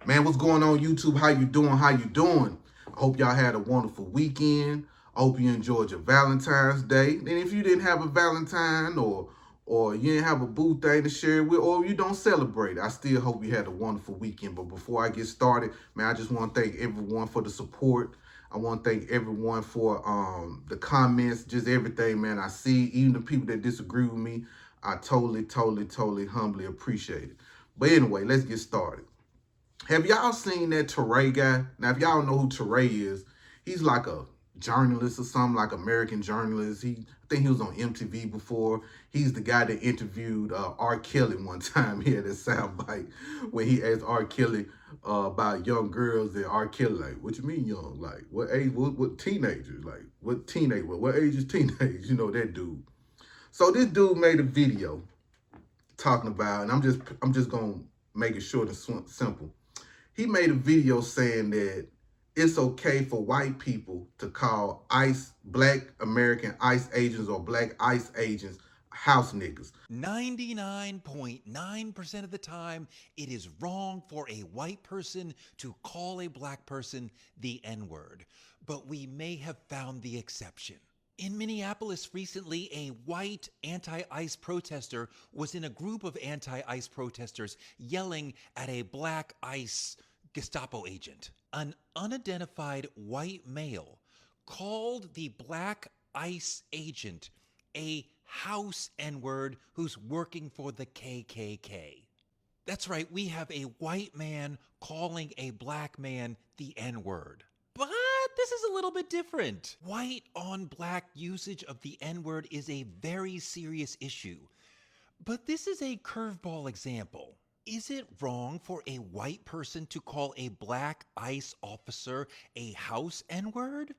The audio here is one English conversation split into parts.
Man, what's going on, YouTube? How you doing? How you doing? I hope y'all had a wonderful weekend. I hope you enjoyed your Valentine's Day. And if you didn't have a Valentine or you didn't have a boo thing to share with, or you don't celebrate, I still hope you had a wonderful weekend. But before I get started, man, I just want to thank everyone for the support. I want to thank everyone for the comments, just everything, man. I see, even the people that disagree with me, I totally, humbly appreciate it. But anyway, let's get started. Have y'all seen that Toure guy? Now, if y'all know who Toure is, he's like a journalist or something, like American journalist. I think he was on MTV before. He's the guy that interviewed R. Kelly one time. He had a soundbite when he asked R. Kelly about young girls, and R. Kelly like, "What you mean young? Like, what age? What teenagers? Like, what teenage? What age is teenage?" You know that dude. So this dude made a video talking about, and I'm just gonna make it short and simple. He made a video saying that it's okay for white people to call black American ICE agents or black ICE agents house niggas. 99.9% of the time, it is wrong for a white person to call a black person the N word, but we may have found the exception. In Minneapolis recently, a white anti ICE protester was in a group of anti ICE protesters yelling at a black ICE Gestapo agent. An unidentified white male called the black ICE agent a house N-word who's working for the KKK. That's right, we have a white man calling a black man the N-word. But this is a little bit different. White on black usage of the N-word is a very serious issue. But this is a curveball example. Is it wrong for a white person to call a black ICE officer a house N-word?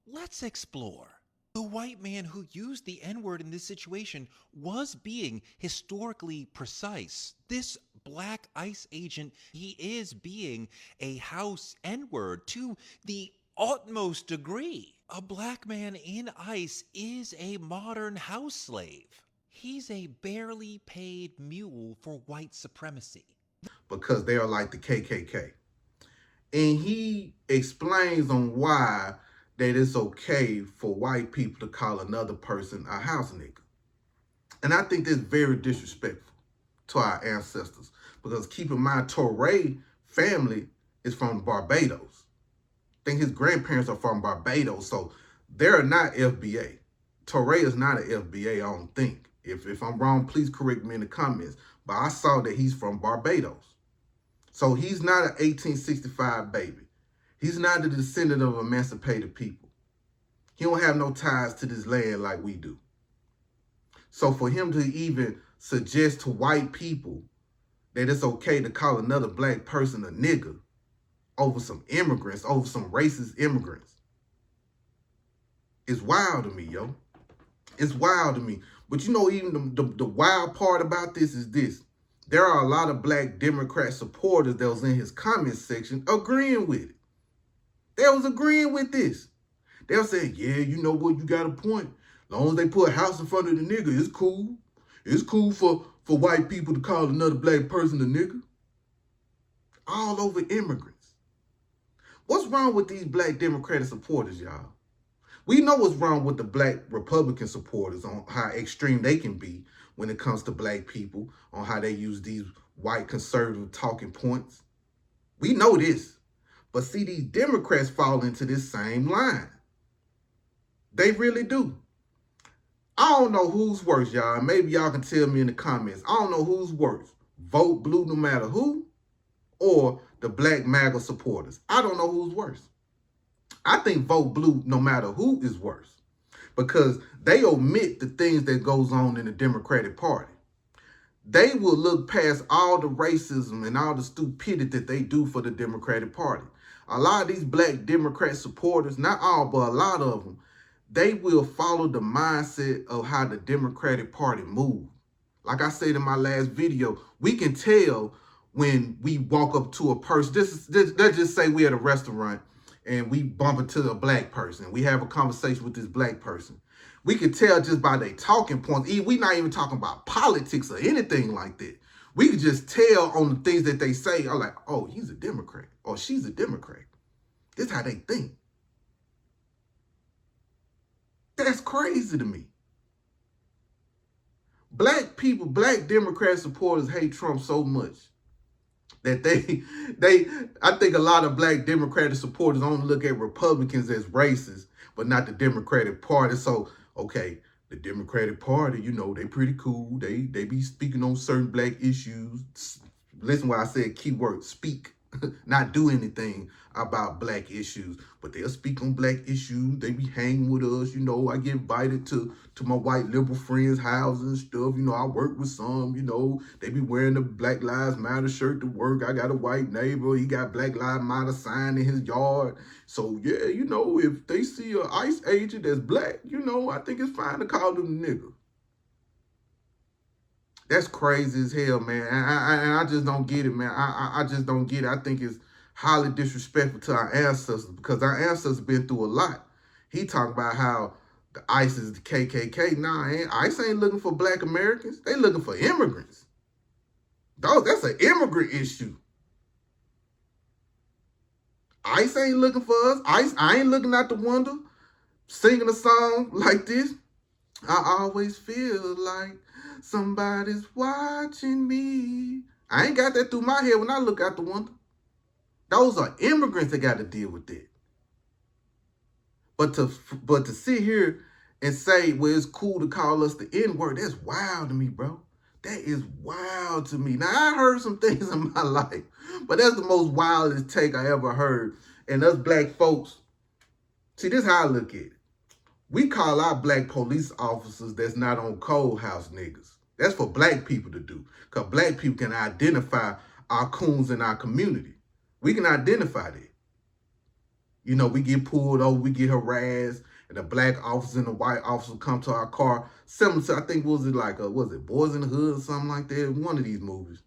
Let's explore. The white man who used the N-word in this situation was being historically precise. This black ICE agent, he is being a house N-word to the utmost degree. A black man in ICE is a modern house slave. He's a barely paid mule for white supremacy. Because they are like the KKK. And he explains on why that it's okay for white people to call another person a house nigga. And I think that's very disrespectful to our ancestors. Because keep in mind, Toure family is from Barbados. I think his grandparents are from Barbados. So they're not FBA. Toure is not an FBA, I don't think. If I'm wrong, please correct me in the comments. But I saw that he's from Barbados. So he's not an 1865 baby. He's not a descendant of emancipated people. He don't have no ties to this land like we do. So for him to even suggest to white people that it's okay to call another black person a nigga over some immigrants, over some racist immigrants, is wild to me, yo. It's wild to me. But you know, even the wild part about this is this. There are a lot of black Democrat supporters that was in his comment section agreeing with it. They was agreeing with this. They were saying, yeah, you know what, you got a point. As long as they put a house in front of the nigga, it's cool. It's cool for white people to call another black person a nigga. All over immigrants. What's wrong with these black Democratic supporters, y'all? We know what's wrong with the black Republican supporters on how extreme they can be when it comes to black people, on how they use these white conservative talking points. We know this. But see, these Democrats fall into this same line. They really do. I don't know who's worse, y'all. Maybe y'all can tell me in the comments. I don't know who's worse. Vote blue no matter who, or the black MAGA supporters. I don't know who's worse. I think vote blue no matter who is worse, because they omit the things that goes on in the Democratic Party. They will look past all the racism and all the stupidity that they do for the Democratic Party. A lot of these black Democrat supporters, not all, but a lot of them, they will follow the mindset of how the Democratic Party moves. Like I said in my last video, we can tell when we walk up to a person. Let's just say we're at a restaurant and we bump into a black person. We have a conversation with this black person. We can tell just by their talking points. We're not even talking about politics or anything like that. We could just tell on the things that they say. I'm like, oh, he's a Democrat or she's a Democrat. This is how they think. That's crazy to me. Black people, black Democrat supporters hate Trump so much that I think a lot of black Democratic supporters only look at Republicans as racist, but not the Democratic Party. So, okay, the Democratic Party, they pretty cool. They be speaking on certain black issues. Listen what I said, keyword, speak, not do anything about black issues, but they'll speak on black issues. They be hanging with us. I get invited to my white liberal friends' houses and stuff. I work with some, they be wearing the Black Lives Matter shirt to work. I got a white neighbor. He got Black Lives Matter sign in his yard. So, yeah, if they see an ICE agent that's black, I think it's fine to call them nigga. That's crazy as hell, man. And I just don't get it, man. I just don't get it. I think it's highly disrespectful to our ancestors because our ancestors been through a lot. He talking about how the ICE is the KKK. Nah, ICE ain't looking for black Americans. They looking for immigrants. That's an immigrant issue. ICE ain't looking for us. I ain't looking out the window singing a song like this. I always feel like somebody's watching me. I ain't got that through my head when I look out the window. Those are immigrants that got to deal with that. But to sit here and say, well, it's cool to call us the N-word, that's wild to me, bro. That is wild to me. Now, I heard some things in my life, but that's the most wildest take I ever heard. And us black folks, see, this is how I look at it. We call our black police officers that's not on cold house niggas. That's for black people to do. Because black people can identify our coons in our community. We can identify that. We get pulled over, we get harassed, and the black officer and the white officer come to our car. Similar to, I think, was it Boys in the Hood or something like that? One of these movies.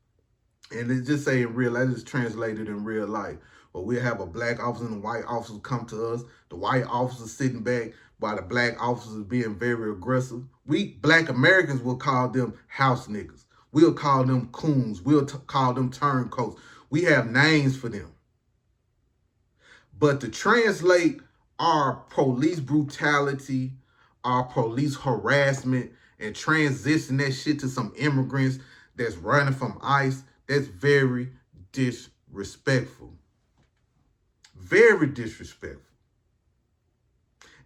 And it's just saying real life, it's translated in real life. But we'll have a black officer and a white officer come to us. The white officer sitting back while the black officers being very aggressive. We black Americans will call them house niggas. We'll call them coons. We'll call them turncoats. We have names for them. But to translate our police brutality, our police harassment, and transition that shit to some immigrants that's running from ICE, that's very disrespectful. Very disrespectful.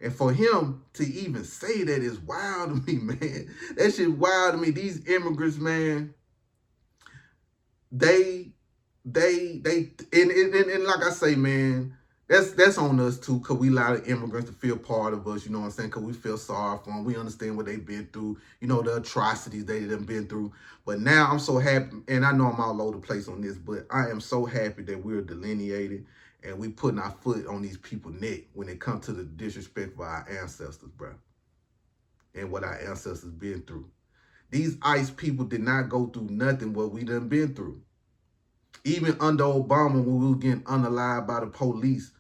And for him to even say that is wild to me, man. That shit wild to me. These immigrants, man, and like I say, man, that's on us too, because we allow the immigrants to feel part of us, you know what I'm saying? Because we feel sorry for them. We understand what they've been through, the atrocities they done been through. But now I'm so happy, and I know I'm all over the place on this, but I am so happy that we're delineated and we putting our foot on these people's neck when it comes to the disrespect for our ancestors, bro, and what our ancestors been through. These ICE people did not go through nothing what we done been through. Even under Obama, when we were getting unalived by the police,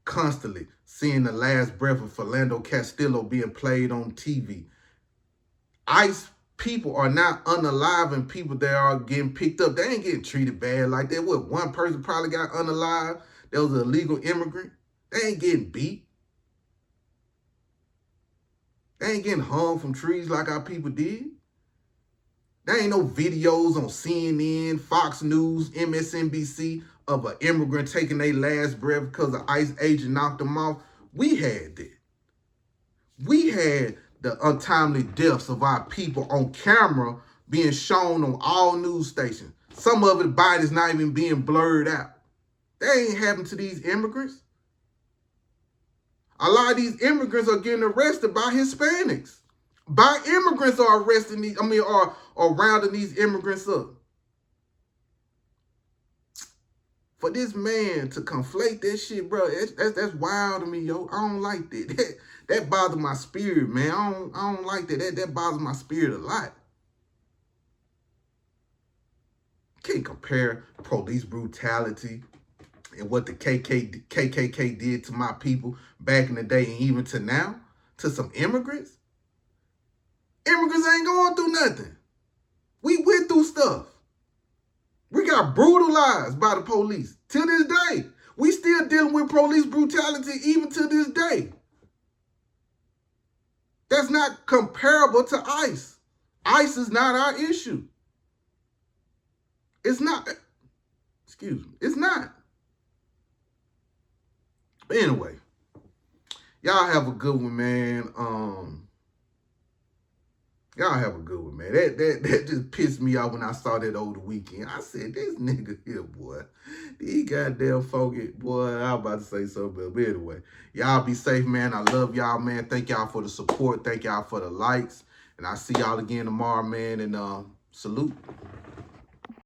constantly seeing the last breath of Philando Castillo being played on TV. ICE people are not unaliving people that are getting picked up. They ain't getting treated bad like that. What, one person probably got unalived? That was an illegal immigrant. They ain't getting beat. They ain't getting hung from trees like our people did. There ain't no videos on CNN, Fox News, MSNBC of an immigrant taking their last breath because the ICE agent knocked them off. We had that. We had the untimely deaths of our people on camera being shown on all news stations. Some of the bodies not even being blurred out. That ain't happened to these immigrants. A lot of these immigrants are getting arrested by Hispanics. By immigrants are arresting these, are rounding these immigrants up. For this man to conflate that shit, bro, that's wild to me, yo. I don't like that. That bothers my spirit, man. I don't like that. That bothers my spirit a lot. Can't compare police brutality and what the KKK did to my people back in the day and even to now to some immigrants. Immigrants ain't going through nothing. We went through stuff. We got brutalized by the police. To this day. We still dealing with police brutality even to this day. That's not comparable to ICE. ICE is not our issue. It's not. Excuse me. It's not. But anyway, y'all have a good one, man. Y'all have a good one, man. That just pissed me off when I saw that over the weekend. I said, this nigga here, boy. These goddamn folk, boy, I was about to say something, but anyway. Y'all be safe, man. I love y'all, man. Thank y'all for the support. Thank y'all for the likes. And I'll see y'all again tomorrow, man. And salute.